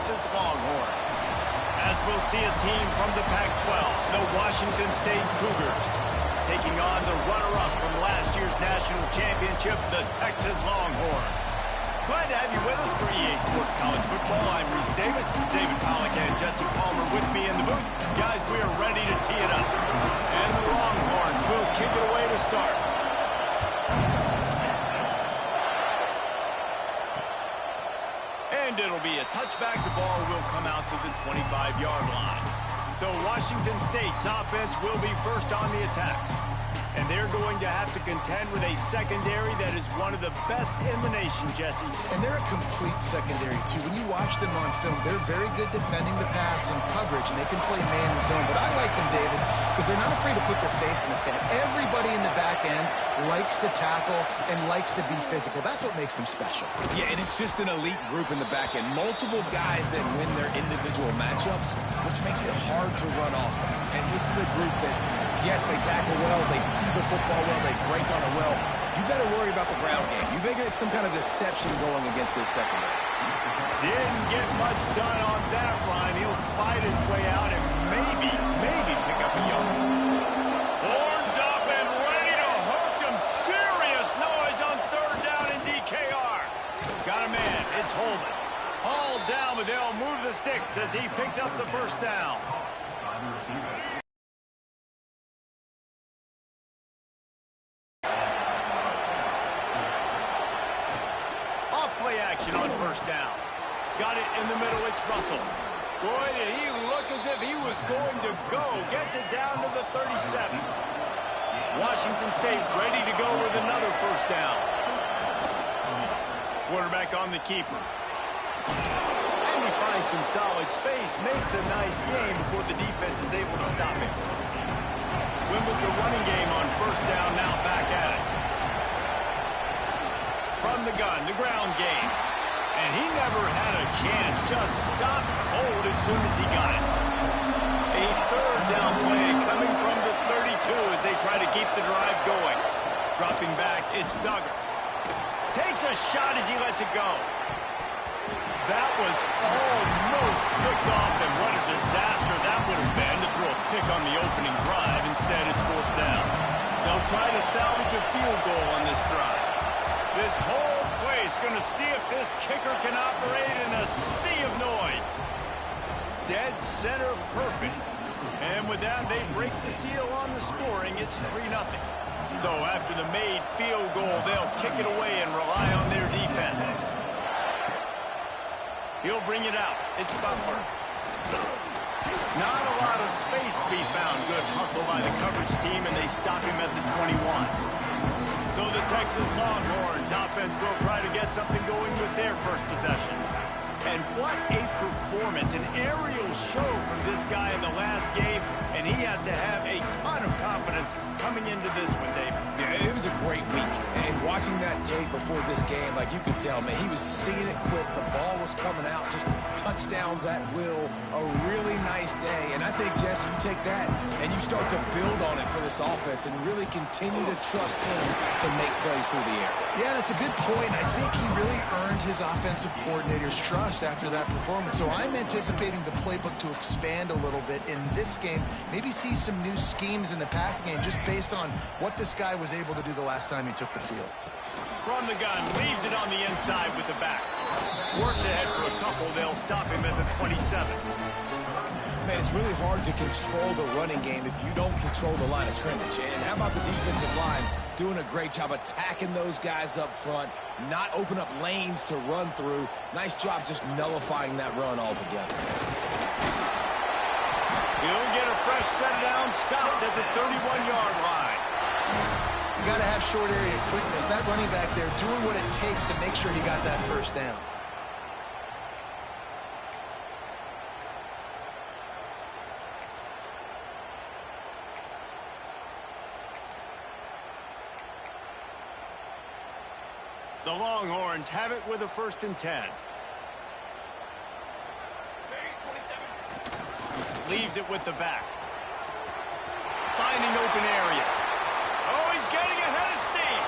Texas Longhorns. As we'll see a team from the Pac-12, the Washington State Cougars, taking on the runner-up from last year's national championship, the Texas Longhorns. Glad to have you with us for EA Sports College Football. I'm Reese Davis, David Pollack and Jesse Palmer with me in the booth. Guys, we are ready to tee it up. And the Longhorns will kick it away to start. And it'll be a touchback. The ball will come out to the 25-yard line. So Washington State's offense will be first on the attack. And they're going to have to contend with a secondary that is one of the best in the nation, Jesse. And they're a complete secondary, too. When you watch them on film, they're very good defending the pass and coverage, and they can play man and zone. But I like them, David, because they're not afraid to put their face in the fan. Everybody in the back end likes to tackle and likes to be physical. That's what makes them special. Yeah, and it's just an elite group in the back end. Multiple guys that win their individual matchups, which makes it hard to run offense. And this is a group that, yes, they tackle well, they see the football well, they break on it well. You better worry about the ground game. You better get some kind of deception going against this secondary. Didn't get much done on that run. He'll fight his way out and maybe pick up a yard. Horns up and ready to hook him. Serious noise on third down in DKR. Got a man. It's Holman. All down, but they'll move the sticks as he picks up the first down. Action on first down. Got it in the middle. It's Russell. Boy, did he look as if he was going to go. Gets it down to the 37. Washington State ready to go with another first down. Quarterback on the keeper. And he finds some solid space. Makes a nice game before the defense is able to stop him. Win with the running game on first down. Now back at it. From the gun, the ground game. And he never had a chance. Just stopped cold as soon as he got it. A third down play coming from the 32 as they try to keep the drive going. Dropping back, it's Duggar. Takes a shot as he lets it go. That was almost picked off, and what a disaster that would have been to throw a pick on the opening drive. Instead, it's fourth down. They'll try to salvage a field goal on this drive. This whole place going to see if this kicker can operate in a sea of noise. Dead center perfect. And with that, they break the seal on the scoring. It's 3-0. So after the made field goal, they'll kick it away and rely on their defense. He'll bring it out. It's Butler. Not a lot of space to be found. Good hustle by the coverage team, and they stop him at the 21. So the Texas Longhorns offense will try to get something going with their first possession. And what a performance, an aerial show from this guy in the last game, and he has to have a ton of confidence coming into this one, Dave. Yeah, it was a great week, and watching that tape before this game, like you could tell, man, he was seeing it quick, the ball was coming out, just touchdowns at will, a really nice day, and I think, Jesse, you take that and you start to build on it for this offense and really continue to trust him to make plays through the air. Yeah, that's a good point. I think he really earned his offensive coordinator's trust after that performance. So I'm anticipating the playbook to expand a little bit in this game. Maybe see some new schemes in the passing game just based on what this guy was able to do the last time he took the field. From the gun, leaves it on the inside with the back. Works ahead for a couple. They'll stop him at the 27. Man, it's really hard to control the running game if you don't control the line of scrimmage. And how about the defensive line doing a great job attacking those guys up front, not open up lanes to run through. Nice job just nullifying that run altogether. He'll get a fresh set down, stopped at the 31-yard line. You got to have short area quickness. That running back there doing what it takes to make sure he got that first down. The Longhorns have it with a 1st and 10. Leaves it with the back. Finding open areas. Oh, he's getting ahead of steam.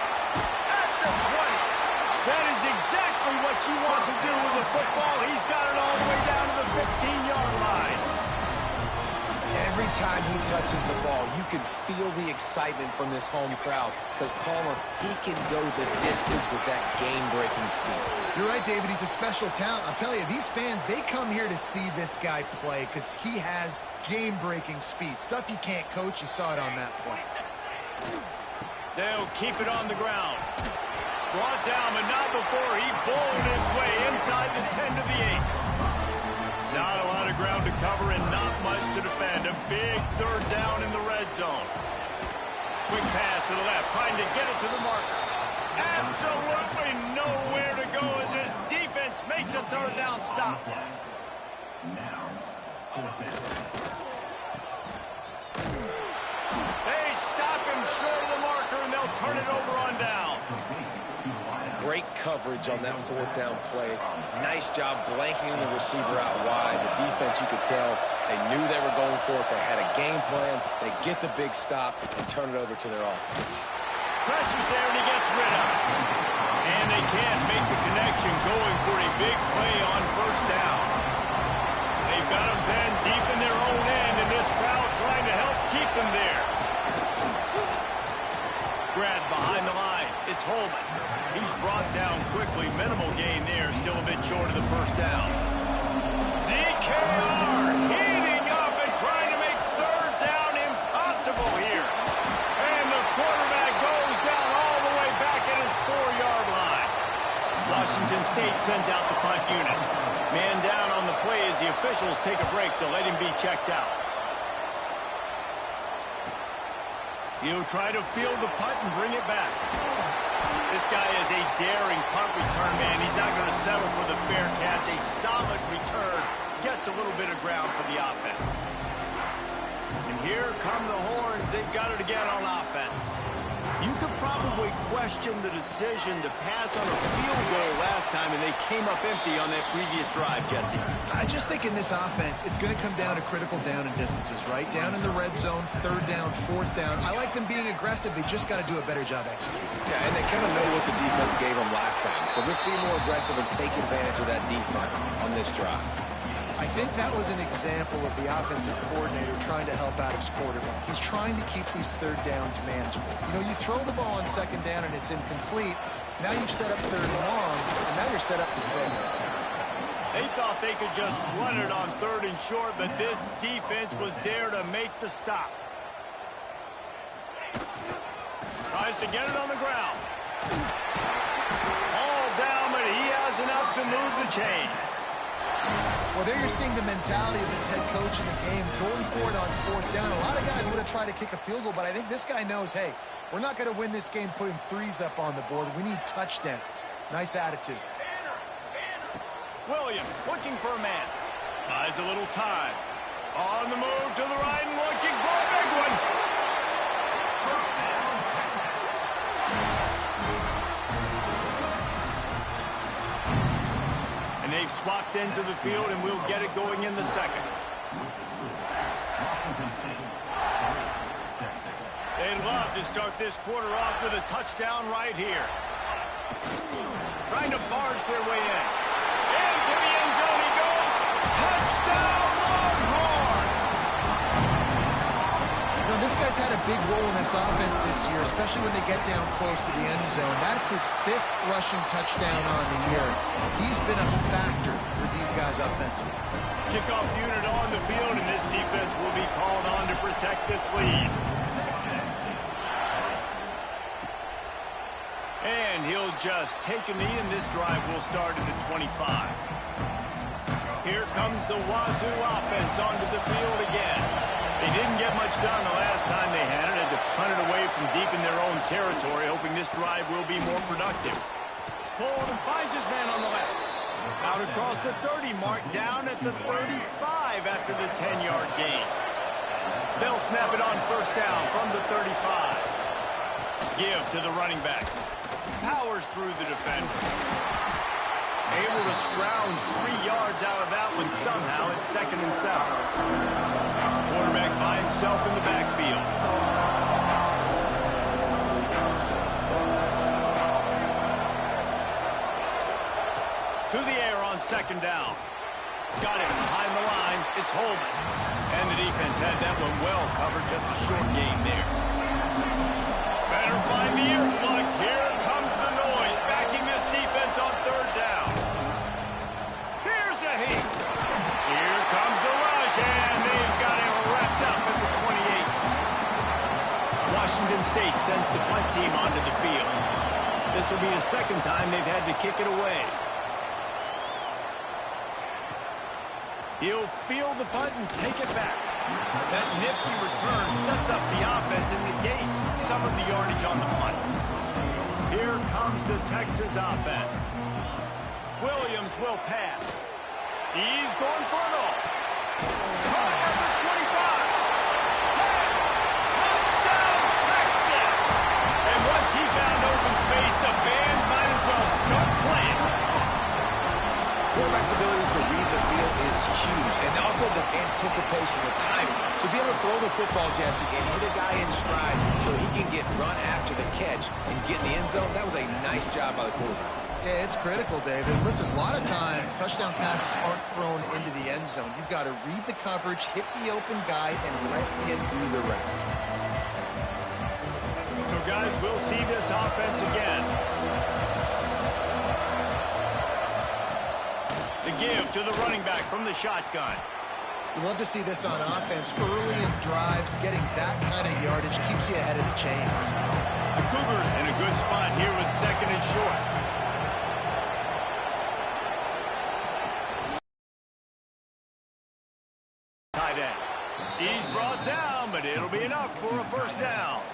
At the 20. That is exactly what you want to do with the football. He's got it all the way down to the 15-yard line. Every time he touches the ball, you can feel the excitement from this home crowd because Palmer, he can go the distance with that game-breaking speed. You're right, David. He's a special talent. I'll tell you, these fans, they come here to see this guy play because he has game-breaking speed. Stuff you can't coach. You saw it on that play. They'll keep it on the ground. Brought down, but not before he bowled his way inside the 10 to the 8. Not a lot of ground to cover and not much to defend. A big third down in the red zone. Quick pass to the left, trying to get it to the marker. Absolutely nowhere to go as his defense makes a third down stop. They stop him short of the marker, and they'll turn it over on down. Great coverage on that fourth down play. Nice job blanking the receiver out wide. The defense, you could tell, they knew they were going for it. They had a game plan. They get the big stop and turn it over to their offense. Pressure's there, and he gets rid of it. And they can't make the connection going for a big play on first down. They've got him pinned deep in their own end, and this crowd trying to help keep them there. Grabbed behind the line. It's Holman. He's brought down quickly. Minimal gain there. Still a bit short of the first down. DKR heating up and trying to make third down impossible here. And the quarterback goes down all the way back at his 4-yard line. Washington State sends out the punt unit. Man down on the play as the officials take a break to let him be checked out. He'll try to field the punt and bring it back. This guy is a daring punt return man. He's not going to settle for the fair catch. A solid return. Gets a little bit of ground for the offense. And here come the horns. They've got it again on offense. You could probably question the decision to pass on a field goal last time, and they came up empty on that previous drive, Jesse. I just think in this offense, it's going to come down to critical down and distances, right? Down in the red zone, third down, fourth down. I like them being aggressive. They just got to do a better job executing. Yeah, and they kind of know what the defense gave them last time. So let's be more aggressive and take advantage of that defense on this drive. I think that was an example of the offensive coordinator trying to help out his quarterback. He's trying to keep these third downs manageable. You know, you throw the ball on second down and it's incomplete. Now you've set up third and long, and now you're set up to fail. They thought they could just run it on third and short, but this defense was there to make the stop. Tries to get it on the ground. All down, but he has enough to move the chains. Well, there you're seeing the mentality of this head coach in the game, going for it on fourth down. A lot of guys would have tried to kick a field goal, but I think this guy knows, hey, we're not going to win this game putting threes up on the board. We need touchdowns. Nice attitude. Williams looking for a man. Buys a little time. On the move to the right and looking for a big one. And they've swapped ends of the field, and we'll get it going in the second. They'd love to start this quarter off with a touchdown right here. Trying to barge their way in. Into the end zone he goes. Touchdown, Longhorn! You know, this guy's had a big role in this offense this year, especially when they get down close to the end zone. That's his 5th rushing touchdown on the year. He's been a factor for these guys offensively. Kickoff unit on the field, and this defense will be called on to protect this lead. And he'll just take a knee, and this drive will start at the 25. Here comes the Wazoo offense onto the field again. They didn't get much done the last time they had it, had to punt it away from deep in their own territory, hoping this drive will be more productive. Pulled and finds his man on the left. Out across the 30 mark, down at the 35 after the 10-yard gain. They'll snap it on first down from the 35. Give to the running back. Powers through the defender. Able to scrounge 3 yards out of that one somehow. It's 2nd and 7. Quarterback by himself in the backfield. To the air on second down. Got it behind the line. It's Holman. And the defense had that one well covered. Just a short game there. Better find the earplugs. Here comes the noise. Backing this defense on third down. Here's a heat. Here comes the rush. And they've got him wrapped up at the 28. Washington State sends the punt team onto the field. This will be the second time they've had to kick it away. He'll field the punt and take it back. That nifty return sets up the offense and negates some of the yardage on the punt. Here comes the Texas offense. Williams will pass. He's going for it all. Caught at the 25. 10. Touchdown, Texas! And once he found open space, the band might as well start playing. Quarterback's abilities to read the field is huge, and also the anticipation, the timing. To be able to throw the football, Jesse, and hit a guy in stride so he can get run after the catch and get in the end zone, that was a nice job by the quarterback. Yeah, it's critical, David. Listen, a lot of times touchdown passes aren't thrown into the end zone. You've got to read the coverage, hit the open guy, and let him do the rest. So, guys, we'll see this offense again. The give to the running back from the shotgun. You love to see this on offense. Early in drives, getting that kind of yardage keeps you ahead of the chains. The Cougars in a good spot here with second and short. Tight end. He's brought down, but it'll be enough for a first down.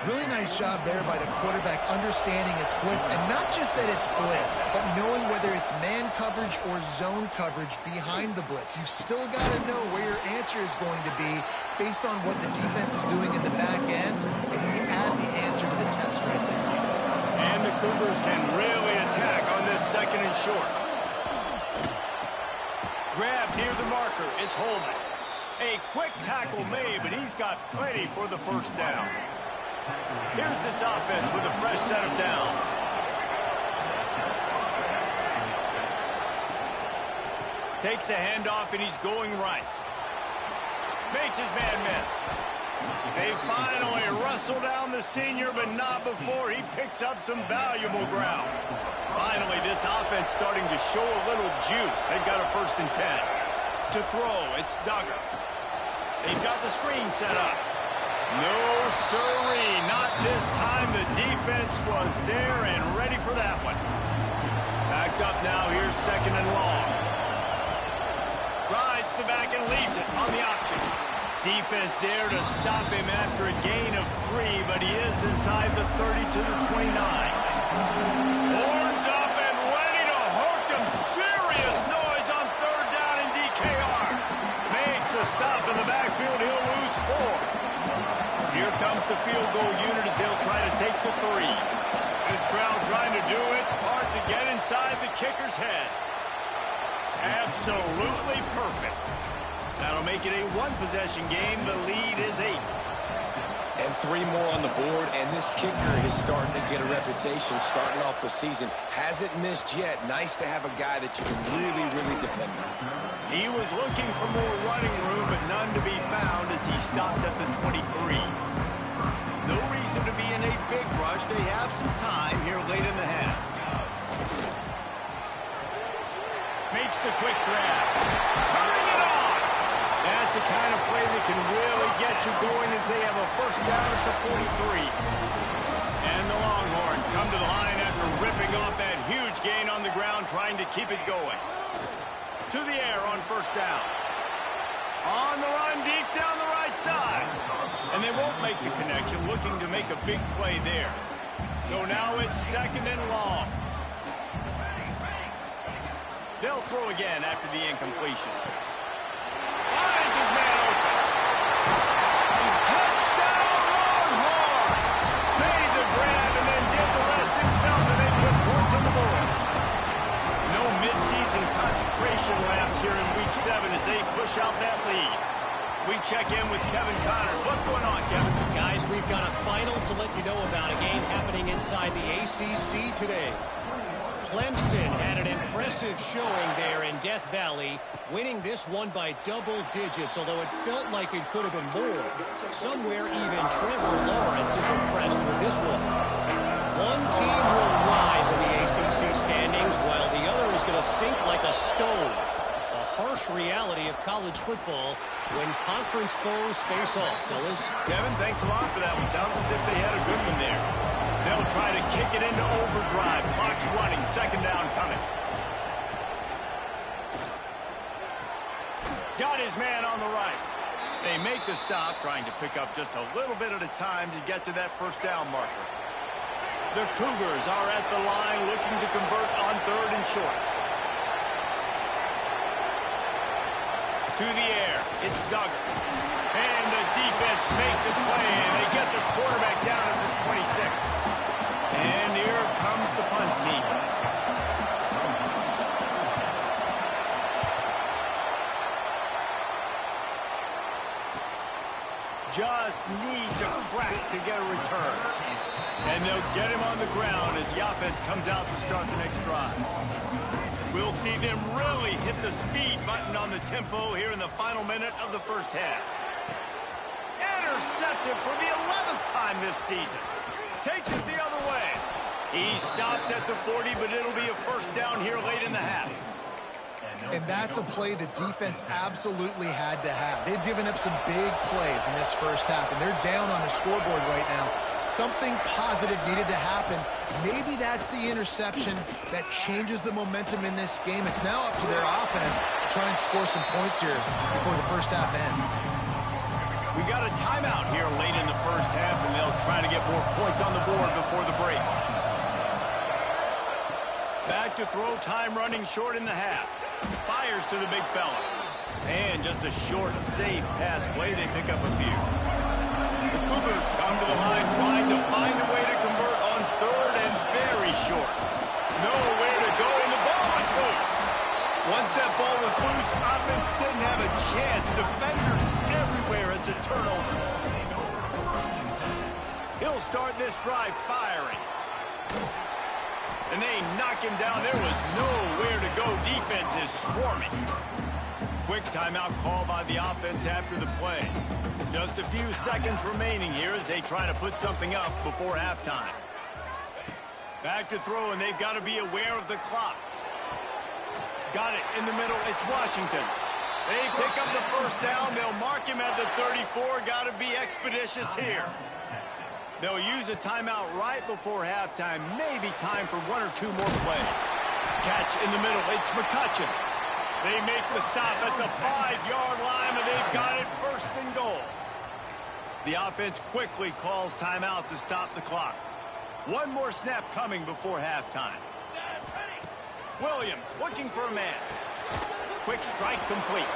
Really nice job there by the quarterback understanding it's blitz, and not just that it's blitz, but knowing whether it's man coverage or zone coverage behind the blitz. You've still got to know where your answer is going to be based on what the defense is doing in the back end, and you add the answer to the test right there. And the Cougars can really attack on this second and short. Grab near the marker. It's Holman. A quick tackle made, but he's got plenty for the first down. Here's this offense with a fresh set of downs. Takes the handoff, and he's going right. Makes his man miss. They finally wrestle down the senior, but not before he picks up some valuable ground. Finally, this offense starting to show a little juice. They've got a 1st and 10. To throw, it's Duggar. They've got the screen set up. No, sirree, not this time. The defense was there and ready for that one. Backed up now, here's second and long. Rides the back and leaves it on the option. Defense there to stop him after a gain of 3, but he is inside the 30 to the 29. Horns up and ready to hook him. Serious noise on third down in DKR. Makes a stop in the backfield. He'll lose 4. Here comes the field goal unit as they'll try to take the 3. This crowd trying to do its part to get inside the kicker's head. Absolutely perfect. That'll make it a one-possession game. The lead is 8. And 3 more on the board, and this kicker is starting to get a reputation starting off the season. Hasn't missed yet. Nice to have a guy that you can really, really depend on. He was looking for more running room, but none to be found as he stopped at the 23. No reason to be in a big rush. They have some time here late in the half. Makes the quick grab. Turning it on. That's the kind of play that can really get you going as they have a first down at the 43. And the Longhorns come to the line after ripping off that huge gain on the ground, trying to keep it going. To the air on first down. On the run deep down the right side. And they won't make the connection, looking to make a big play there. So now it's second and long. They'll throw again after the incompletion. Finds his man open. Touchdown Longhorn! Made the grab and then did the rest himself, and they put points on the board. No midseason concentration laps here in Week 7 as they push out that lead. We check in with Kevin Connors. What's going on, Kevin? Guys, we've got a final to let you know about, a game happening inside the ACC today. Clemson had an impressive showing there in Death Valley, winning this one by double digits, although it felt like it could have been more. Somewhere even Trevor Lawrence is impressed with this one. One team will rise in the ACC standings, while the other is going to sink like a stone. A harsh reality of college football when conference foes face off, fellas. Kevin, thanks a lot for that one. Sounds as if they had a good one there. They'll try to kick it into overdrive. Clock's running. Second down coming. Got his man on the right. They make the stop, trying to pick up just a little bit at a time to get to that first down marker. The Cougars are at the line looking to convert on third and short. To the air. It's Duggar. And the defense makes a play, and they get the quarterback down at the 26. And here comes the punt team. Just needs a crack to get a return. And they'll get him on the ground as the offense comes out to start the next drive. We'll see them really hit the speed button on the tempo here in the final minute of the first half. Intercepted for the 11th time this season. Takes it the other way. He stopped at the 40, but it'll be a first down here late in the half. And that's a play the defense absolutely had to have. They've given up some big plays in this first half, and they're down on the scoreboard right now. Something positive needed to happen. Maybe that's the interception that changes the momentum in this game. It's now up to their offense to try and score some points here before the first half ends. We got a timeout here late in the first half, and they'll try to get more points on the board before the break. Back to throw, time running short in the half. Fires to the big fella. And just a short, safe pass play. They pick up a few. The Cougars come to the line trying to find a way to convert on third and very short. Nowhere to go, and the ball was loose. Once that ball was loose, offense didn't have a chance. Defenders everywhere. It's a turnover. He'll start this drive firing. And they knock him down. There was nowhere to go. Defense is swarming. Quick timeout call by the offense after the play. Just a few seconds remaining here as they try to put something up before halftime. Back to throw, and they've got to be aware of the clock. Got it in the middle. It's Washington. They pick up the first down. They'll mark him at the 34. Got to be expeditious here. They'll use a timeout right before halftime. Maybe time for one or two more plays. Catch in the middle. It's McCutcheon. They make the stop at the 5-yard line, and they've got it first and goal. The offense quickly calls timeout to stop the clock. One more snap coming before halftime. Williams looking for a man. Quick strike complete.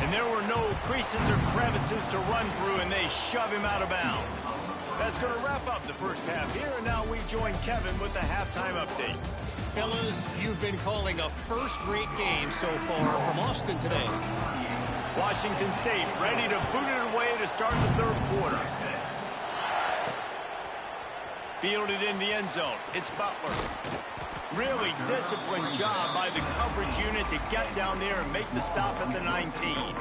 And there were no creases or crevices to run through, and they shove him out of bounds. That's going to wrap up the first half here, and now we join Kevin with the halftime update. Fellas, you've been calling a first-rate game so far from Austin today. Washington State ready to boot it away to start the third quarter. Fielded in the end zone. It's Butler. Really disciplined job by the coverage unit to get down there and make the stop at the 19.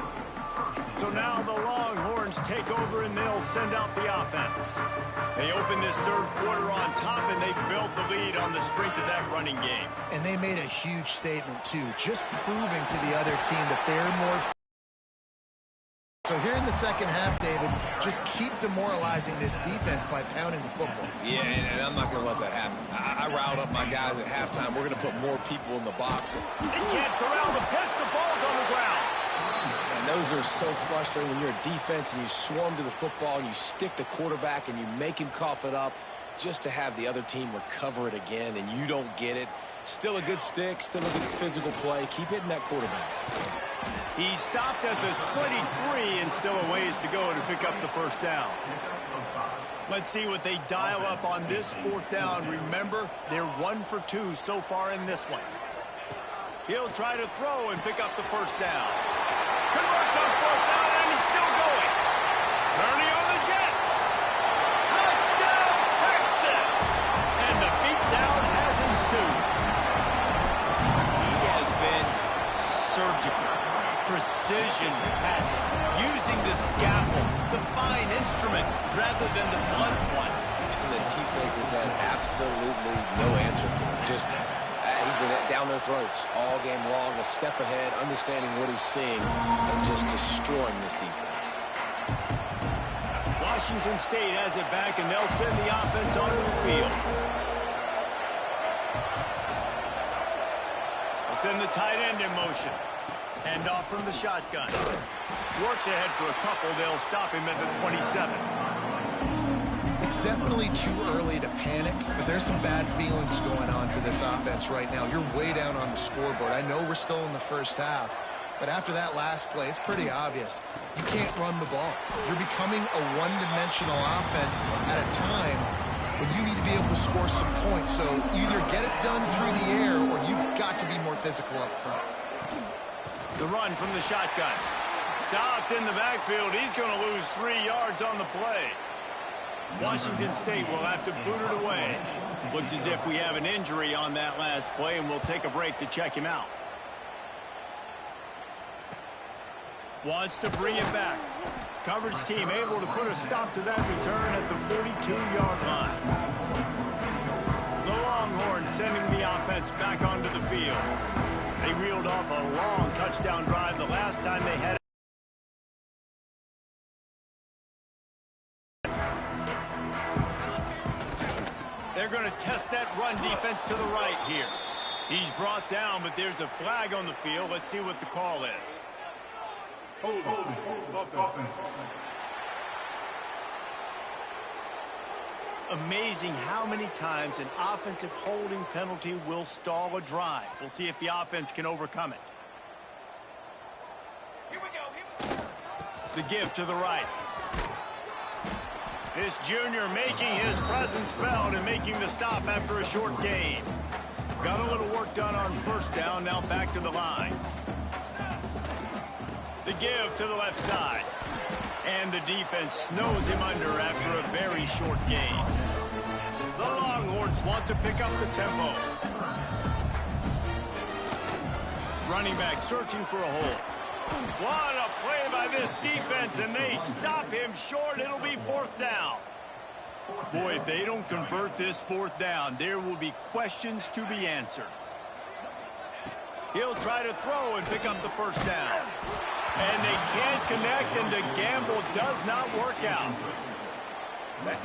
So now the Longhorns take over, and they'll send out the offense. They open this third quarter on top, and they built the lead on the strength of that running game. And they made a huge statement, too, just proving to the other team that they're more... So here in the second half, David, just keep demoralizing this defense by pounding the football. Yeah, and I'm not going to let that happen. I riled up my guys at halftime. We're going to put more people in the box. They can't corral the pitch. The ball's on the ground. And those are so frustrating when you're a defense and you swarm to the football and you stick the quarterback and you make him cough it up just to have the other team recover it again, and you don't get it. Still a good stick, still a good physical play. Keep hitting that quarterback. He stopped at the 23 and still a ways to go to pick up the first down. Let's see what they dial up on this fourth down. Remember, they're 1 for 2 so far in this one. He'll try to throw and pick up the first down. Converts on fourth down, and he's still going. Kearney on the Jets. Touchdown, Texas! And the beatdown has ensued. precision passes, using the scalpel, the fine instrument, rather than the blunt one. And the defense has had absolutely no answer for him. Just, he's been down their throats all game long, a step ahead, understanding what he's seeing, and just destroying this defense. Washington State has it back, and they'll send the offense onto the field. They'll send the tight end in motion. Hand off from the shotgun. Works ahead for a couple. They'll stop him at the 27. It's definitely too early to panic, but there's some bad feelings going on for this offense right now. You're way down on the scoreboard. I know we're still in the first half, but after that last play, it's pretty obvious. You can't run the ball. You're becoming a one-dimensional offense at a time when you need to be able to score some points. So either get it done through the air or you've got to be more physical up front. The run from the shotgun. Stopped in the backfield. He's going to lose 3 yards on the play. Washington State will have to boot it away. Looks as if we have an injury on that last play, and we'll take a break to check him out. Wants to bring it back. Coverage team able to put a stop to that return at the 42-yard line. The Longhorns sending the offense back onto the field. They reeled off a long touchdown drive the last time they had it. They're going to test that run defense to the right here. He's brought down, but there's a flag on the field. Let's see what the call is. Amazing how many times an offensive holding penalty will stall a drive. We'll see if the offense can overcome it. Here we go. The give to the right. This junior making his presence felt and making the stop after a short gain. Got a little work done on first down, now back to the line. The give to the left side. And the defense snows him under after a very short gain. The Longhorns want to pick up the tempo. Running back searching for a hole. What a play by this defense, and they stop him short. It'll be fourth down. Boy, if they don't convert this fourth down, there will be questions to be answered. He'll try to throw and pick up the first down. And they can't connect, and the gamble does not work out.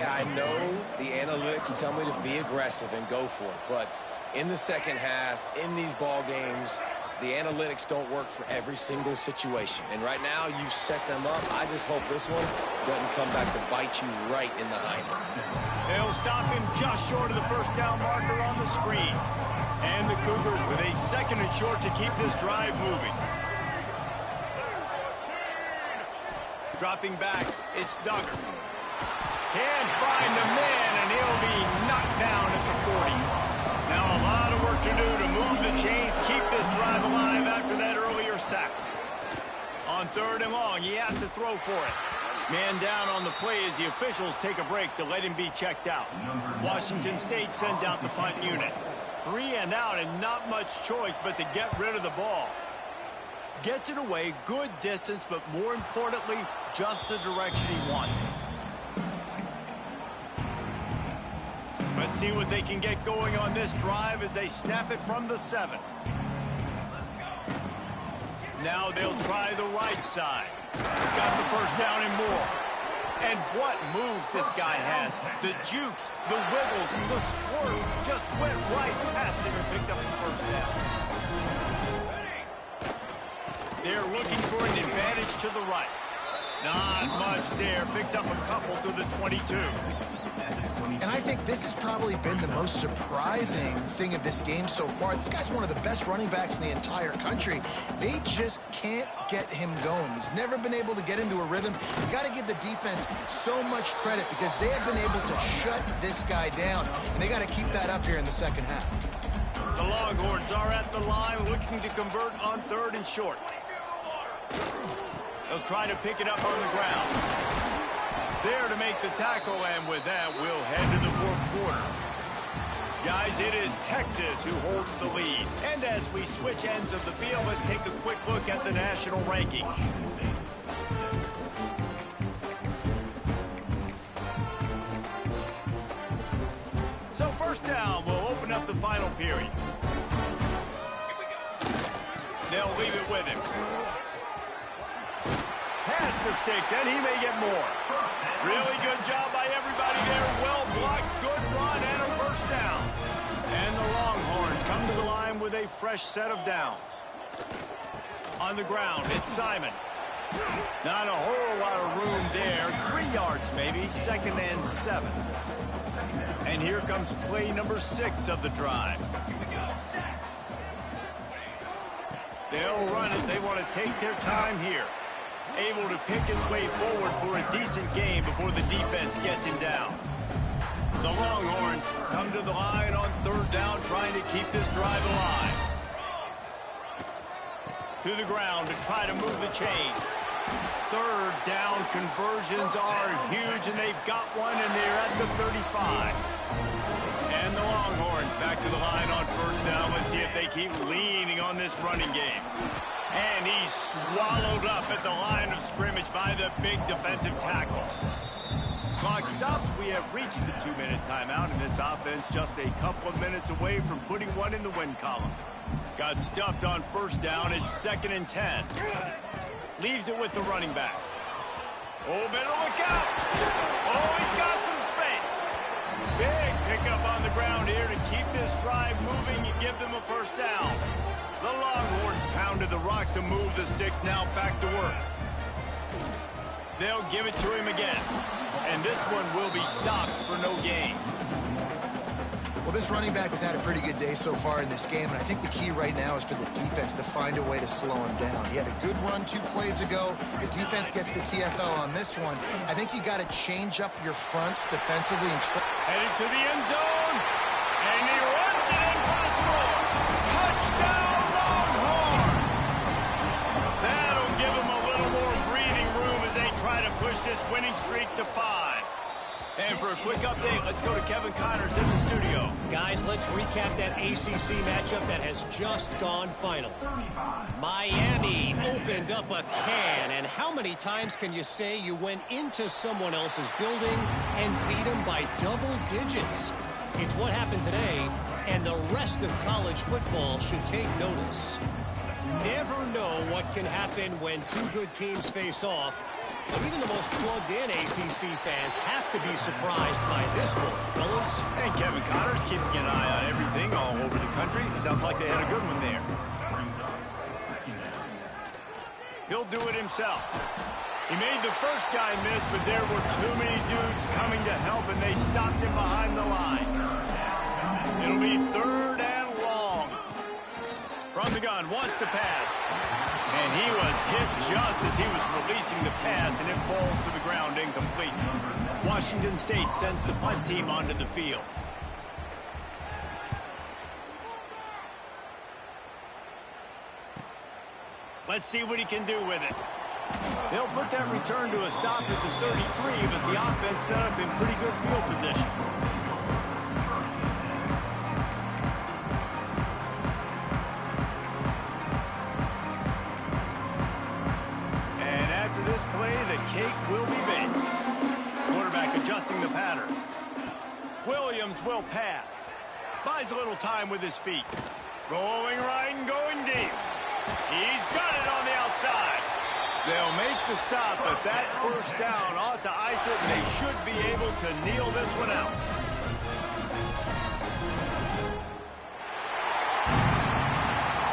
I know the analytics tell me to be aggressive and go for it, but in the second half, in these ball games, the analytics don't work for every single situation. And right now, you've set them up. I just hope this one doesn't come back to bite you right in the hind end. They'll stop him just short of the first down marker on the screen. And the Cougars with a second and short to keep this drive moving. Dropping back, it's Duggar. Can't find the man, and he'll be knocked down at the 40. Now a lot of work to do to move the chains, keep this drive alive after that earlier sack. On third and long, he has to throw for it. Man down on the play as the officials take a break to let him be checked out. Washington State sends out the punt unit. 3 and out and not much choice but to get rid of the ball. Gets it away, good distance, but more importantly, just the direction he wanted. Let's see what they can get going on this drive as they snap it from the 7. Now they'll try the right side. Got the first down and more. And what moves this guy has. The jukes, the wiggles, the squirts just went right past him and picked up the first down. They're looking for an advantage to the right. Not much there. Picks up a couple to the 22. And I think this has probably been the most surprising thing of this game so far. This guy's one of the best running backs in the entire country. They just can't get him going. He's never been able to get into a rhythm. You got to give the defense so much credit because they have been able to shut this guy down. And they got to keep that up here in the second half. The Longhorns are at the line looking to convert on third and short. They'll try to pick it up on the ground. There to make the tackle, and with that, we'll head to the fourth quarter. Guys, it is Texas who holds the lead. And as we switch ends of the field, let's take a quick look at the national rankings. So first down, we'll open up the final period. They'll leave it with him. Pass the sticks, and he may get more. Really good job by everybody there. Well blocked, good run, and a first down. And the Longhorns come to the line with a fresh set of downs. On the ground, it's Simon. Not a whole lot of room there. 3 yards maybe, 2nd and 7. And here comes play number 6 of the drive. They'll run it. They want to take their time here. Able to pick his way forward for a decent game before the defense gets him down. The Longhorns come to the line on 3rd down, trying to keep this drive alive. To the ground to try to move the chains. 3rd down conversions are huge, and they've got one, and they're at the 35. And the Longhorns back to the line on 1st down. Let's see if they keep leaning on this running game. And he's swallowed up at the line of scrimmage by the big defensive tackle. Clock stops. We have reached the 2-minute timeout, and this offense just a couple of minutes away from putting one in the win column. Got stuffed on 1st down. It's 2nd and 10. Leaves it with the running back. Oh, better look out. Oh, he's got some space. Big pickup on the ground here to keep this drive moving and give them a 1st down. The Longhorns pounded the rock to move the sticks, now back to work. They'll give it to him again. And this one will be stopped for no gain. Well, this running back has had a pretty good day so far in this game, and I think the key right now is for the defense to find a way to slow him down. He had a good run 2 plays ago. The defense gets the TFL on this one. I think you got to change up your fronts defensively and headed to the end zone, and he runs it in for the score. Touchdown, Longhorn! That'll give him a little more breathing room as they try to push this winning streak to 5. And for a quick update, let's go to Kevin Connors in the studio. Guys, let's recap that ACC matchup that has just gone final. Miami opened up a can, and how many times can you say you went into someone else's building and beat them by double digits? It's what happened today, and the rest of college football should take notice. Never know what can happen when 2 good teams face off. But even the most plugged-in ACC fans have to be surprised by this one, fellas. And Kevin Connors keeping an eye on everything all over the country. Sounds like they had a good one there. He'll do it himself. He made the first guy miss, but there were too many dudes coming to help, and they stopped him behind the line. It'll be 3rd and long. From the gun, wants to pass. And he was hit just as he was releasing the pass, and it falls to the ground incomplete. Washington State sends the punt team onto the field. Let's see what he can do with it. They'll put that return to a stop at the 33, but the offense set up in pretty good field position. This play, the cake will be baked. Quarterback adjusting the pattern. Williams will pass. Buys a little time with his feet. Rolling right and going deep. He's got it on the outside. They'll make the stop, but that 1st down ought to ice it, and they should be able to kneel this one out.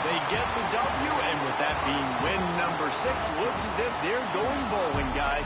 They get the W, and with that being win number 6, looks as if they're going bowling, guys.